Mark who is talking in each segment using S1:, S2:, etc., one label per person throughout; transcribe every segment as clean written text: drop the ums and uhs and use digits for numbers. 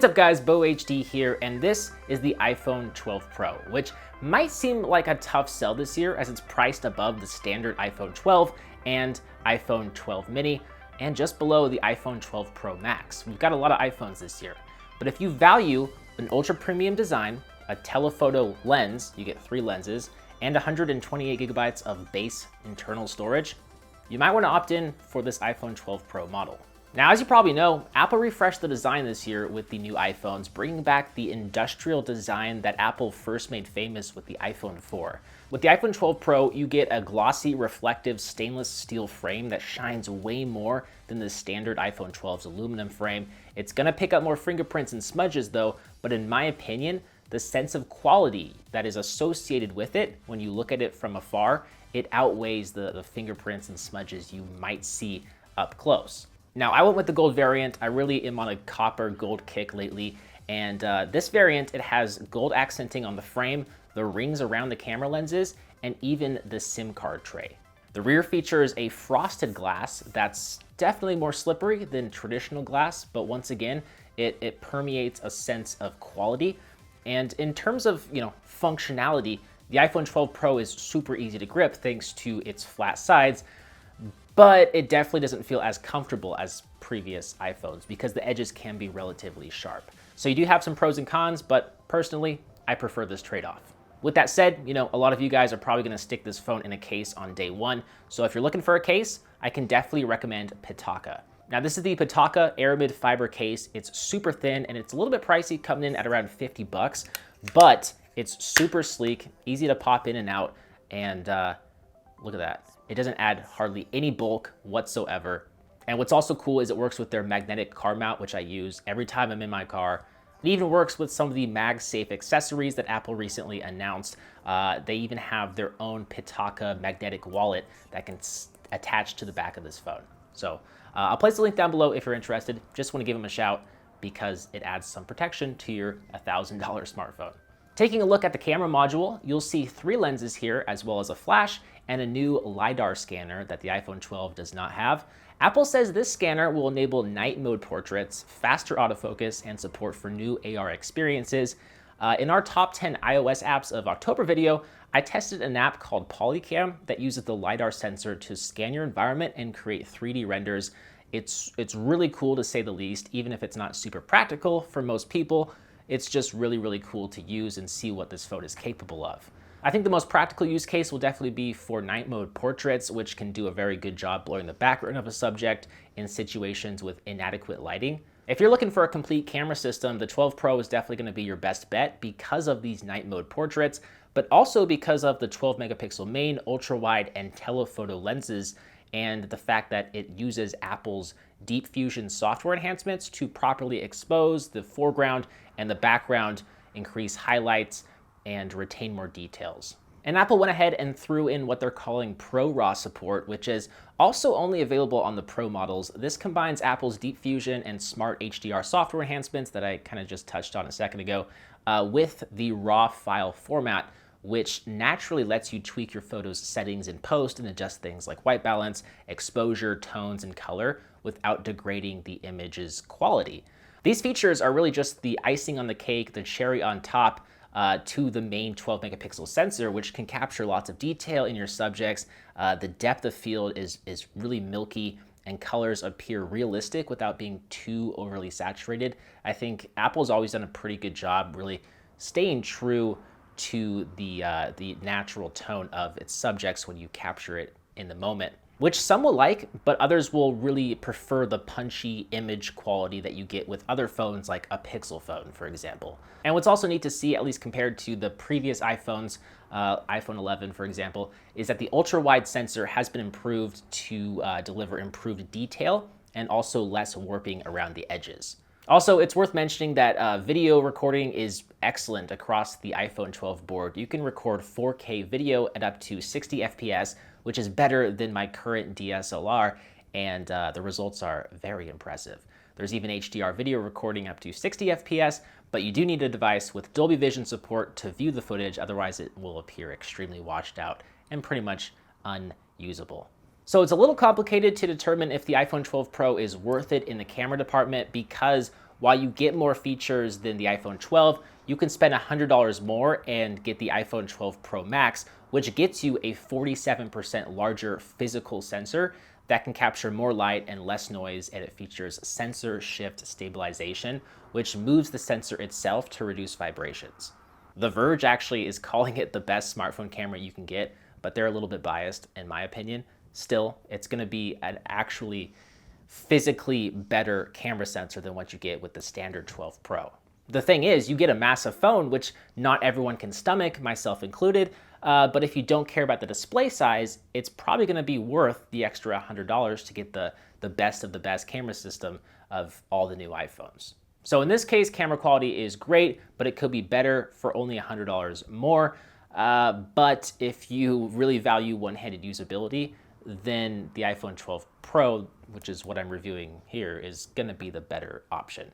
S1: What's up guys, Bo HD here, and this is the iPhone 12 Pro, which might seem like a tough sell this year as it's priced above the standard iPhone 12 and iPhone 12 mini, and just below the iPhone 12 Pro Max. We've got a lot of iPhones this year, but if you value an ultra premium design, a telephoto lens, you get 3 lenses, and 128 gigabytes of base internal storage, you might want to opt in for this iPhone 12 Pro model. Now, as you probably know, Apple refreshed the design this year with the new iPhones, bringing back the industrial design that Apple first made famous with the iPhone 4. With the iPhone 12 Pro, you get a glossy, reflective stainless steel frame that shines way more than the standard iPhone 12's aluminum frame. It's gonna pick up more fingerprints and smudges though, but in my opinion, the sense of quality that is associated with it when you look at it from afar, it outweighs the fingerprints and smudges you might see up close. Now, I went with the gold variant. I really am on a copper gold kick lately. And this variant, it has gold accenting on the frame, the rings around the camera lenses, and even the SIM card tray. The rear features a frosted glass that's definitely more slippery than traditional glass, but once again, it permeates a sense of quality. And in terms of, functionality, the iPhone 12 Pro is super easy to grip thanks to its flat sides, but it definitely doesn't feel as comfortable as previous iPhones because the edges can be relatively sharp. So you do have some pros and cons, but personally, I prefer this trade-off. With that said, a lot of you guys are probably gonna stick this phone in a case on day one. So if you're looking for a case, I can definitely recommend Pitaka. Now this is the Pitaka Aramid fiber case. It's super thin and it's a little bit pricey, coming in at around 50 bucks, but it's super sleek, easy to pop in and out, and look at that. It doesn't add hardly any bulk whatsoever. And what's also cool is it works with their magnetic car mount, which I use every time I'm in my car. It even works with some of the MagSafe accessories that Apple recently announced. They even have their own Pitaka magnetic wallet that can attach to the back of this phone. So I'll place the link down below if you're interested. Just want to give them a shout because it adds some protection to your $1,000 smartphone. Taking a look at the camera module, you'll see 3 lenses here as well as a flash and a new LiDAR scanner that the iPhone 12 does not have. Apple says this scanner will enable night mode portraits, faster autofocus, and support for new AR experiences. In our top 10 iOS apps of October video, I tested an app called Polycam that uses the LiDAR sensor to scan your environment and create 3D renders. It's really cool to say the least, even if it's not super practical for most people. It's just really, really cool to use and see what this phone is capable of. I think the most practical use case will definitely be for night mode portraits, which can do a very good job blurring the background of a subject in situations with inadequate lighting. If you're looking for a complete camera system, the 12 Pro is definitely going to be your best bet because of these night mode portraits, but also because of the 12 megapixel main, ultra wide, and telephoto lenses, and the fact that it uses Apple's Deep Fusion software enhancements to properly expose the foreground and the background, increase highlights, and retain more details. And Apple went ahead and threw in what they're calling Pro RAW support, which is also only available on the Pro models. This combines Apple's Deep Fusion and Smart HDR software enhancements that I kind of just touched on a second ago with the RAW file format, which naturally lets you tweak your photos settings in post and adjust things like white balance, exposure, tones, and color without degrading the image's quality. These features are really just the icing on the cake, the cherry on top to the main 12 megapixel sensor, which can capture lots of detail in your subjects. The depth of field is really milky and colors appear realistic without being too overly saturated. I think Apple's always done a pretty good job really staying true to the natural tone of its subjects when you capture it in the moment, which some will like, but others will really prefer the punchy image quality that you get with other phones like a Pixel phone, for example. And what's also neat to see, at least compared to the previous iPhones, iPhone 11, for example, is that the ultra-wide sensor has been improved to deliver improved detail and also less warping around the edges. Also, it's worth mentioning that video recording is excellent across the iPhone 12 board. You can record 4K video at up to 60 FPS, which is better than my current DSLR, and the results are very impressive. There's even HDR video recording up to 60 FPS, but you do need a device with Dolby Vision support to view the footage, otherwise it will appear extremely washed out and pretty much unusable. So it's a little complicated to determine if the iPhone 12 Pro is worth it in the camera department because while you get more features than the iPhone 12, you can spend $100 more and get the iPhone 12 Pro Max, which gets you a 47% larger physical sensor that can capture more light and less noise, and it features sensor shift stabilization, which moves the sensor itself to reduce vibrations. The Verge actually is calling it the best smartphone camera you can get, but they're a little bit biased in my opinion. Still, it's going to be an actually physically better camera sensor than what you get with the standard 12 Pro. The thing is, you get a massive phone, which not everyone can stomach, myself included, but if you don't care about the display size, it's probably going to be worth the extra $100 to get the best of the best camera system of all the new iPhones. So in this case, camera quality is great, but it could be better for only $100 more. But if you really value one-handed usability, then the iPhone 12 Pro, which is what I'm reviewing here, is going to be the better option.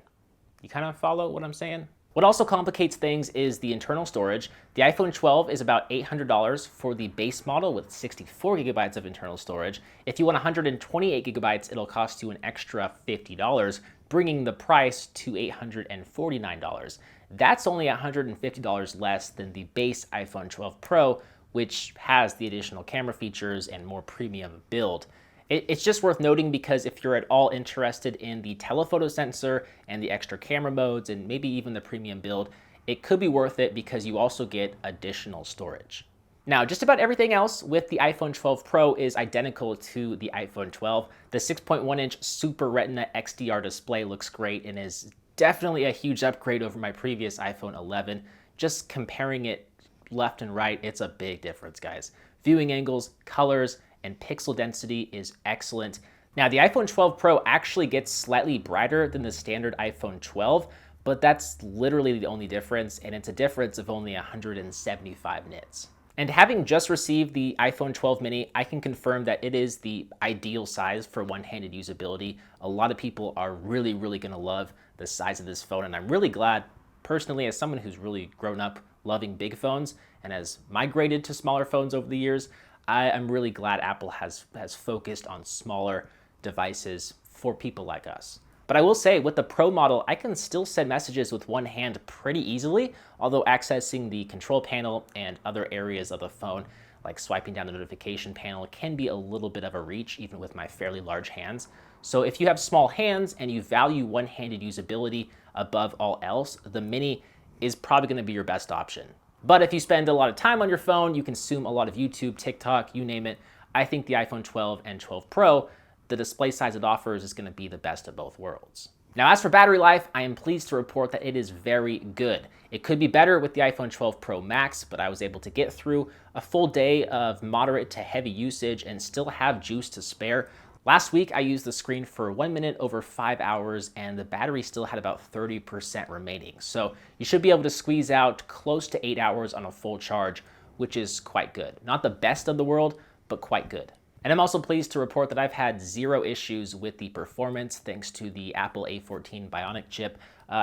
S1: You kind of follow what I'm saying? What also complicates things is the internal storage. The iPhone 12 is about $800 for the base model with 64 gigabytes of internal storage. If you want 128 gigabytes, it'll cost you an extra $50, bringing the price to $849. That's only $150 less than the base iPhone 12 Pro, which has the additional camera features and more premium build. It's just worth noting because if you're at all interested in the telephoto sensor and the extra camera modes and maybe even the premium build, it could be worth it because you also get additional storage. Now, just about everything else with the iPhone 12 Pro is identical to the iPhone 12. The 6.1-inch Super Retina XDR display looks great and is definitely a huge upgrade over my previous iPhone 11. Just comparing it left and right, it's a big difference, guys. Viewing angles, colors, and pixel density is excellent. Now, the iPhone 12 Pro actually gets slightly brighter than the standard iPhone 12, but that's literally the only difference, and it's a difference of only 175 nits. And having just received the iPhone 12 mini, I can confirm that it is the ideal size for one-handed usability. A lot of people are really going to love the size of this phone, and I'm really glad, personally, as someone who's really grown up loving big phones and has migrated to smaller phones over the years, I'm really glad Apple has focused on smaller devices for people like us. But I will say, with the Pro model, I can still send messages with one hand pretty easily, although accessing the control panel and other areas of the phone, like swiping down the notification panel, can be a little bit of a reach, even with my fairly large hands. So if you have small hands and you value one-handed usability above all else, the Mini is probably going to be your best option. But if you spend a lot of time on your phone, you consume a lot of YouTube, TikTok, you name it, I think the iPhone 12 and 12 Pro, the display size it offers is going to be the best of both worlds. Now, as for battery life, I am pleased to report that it is very good. It could be better with the iPhone 12 Pro Max, but I was able to get through a full day of moderate to heavy usage and still have juice to spare. Last week, I used the screen for 1 minute over 5 hours, and the battery still had about 30% remaining. So you should be able to squeeze out close to 8 hours on a full charge, which is quite good. Not the best of the world, but quite good. And I'm also pleased to report that I've had zero issues with the performance thanks to the Apple A14 Bionic chip.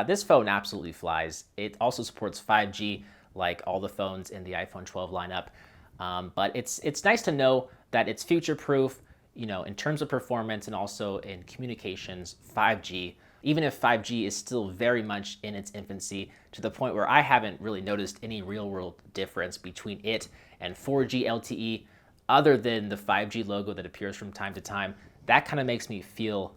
S1: This phone absolutely flies. It also supports 5G like all the phones in the iPhone 12 lineup. But it's nice to know that it's future-proof, you know, in terms of performance and also in communications, 5G, even if 5G is still very much in its infancy, to the point where I haven't really noticed any real-world difference between it and 4G LTE, other than the 5G logo that appears from time to time. That kind of makes me feel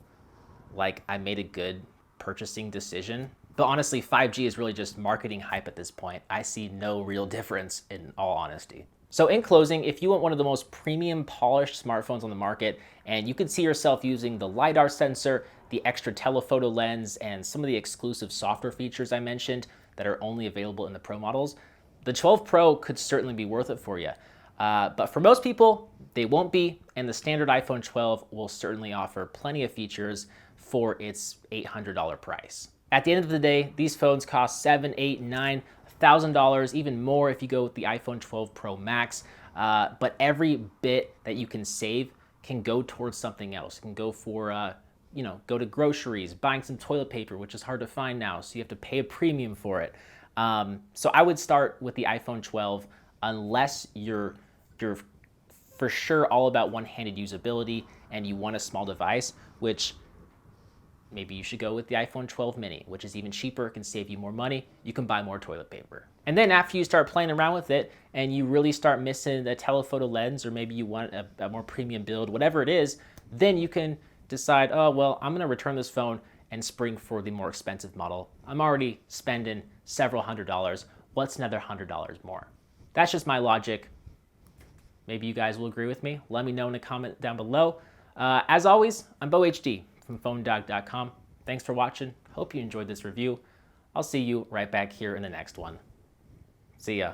S1: like I made a good purchasing decision. But honestly, 5G is really just marketing hype at this point. I see no real difference, in all honesty. So in closing, if you want one of the most premium polished smartphones on the market, and you can see yourself using the LiDAR sensor, the extra telephoto lens, and some of the exclusive software features I mentioned that are only available in the Pro models, the 12 Pro could certainly be worth it for you. But for most people, they won't be, and the standard iPhone 12 will certainly offer plenty of features for its $800 price. At the end of the day, these phones cost $7,000, $8,000, $9,000, even more if you go with the iPhone 12 Pro Max. But every bit that you can save can go towards something else. It can go for, go to groceries, buying some toilet paper, which is hard to find now, so you have to pay a premium for it. So I would start with the iPhone 12 unless you're for sure all about one-handed usability and you want a small device, which maybe you should go with the iPhone 12 mini, which is even cheaper, can save you more money. You can buy more toilet paper. And then after you start playing around with it and you really start missing the telephoto lens, or maybe you want a more premium build, whatever it is, then you can decide, oh, well, I'm gonna return this phone and spring for the more expensive model. I'm already spending several $100s. What's another $100 more? That's just my logic. Maybe you guys will agree with me. Let me know in a comment down below. As always, I'm BoHD from PhoneDog.com. Thanks for watching. Hope you enjoyed this review. I'll see you right back here in the next one. See ya.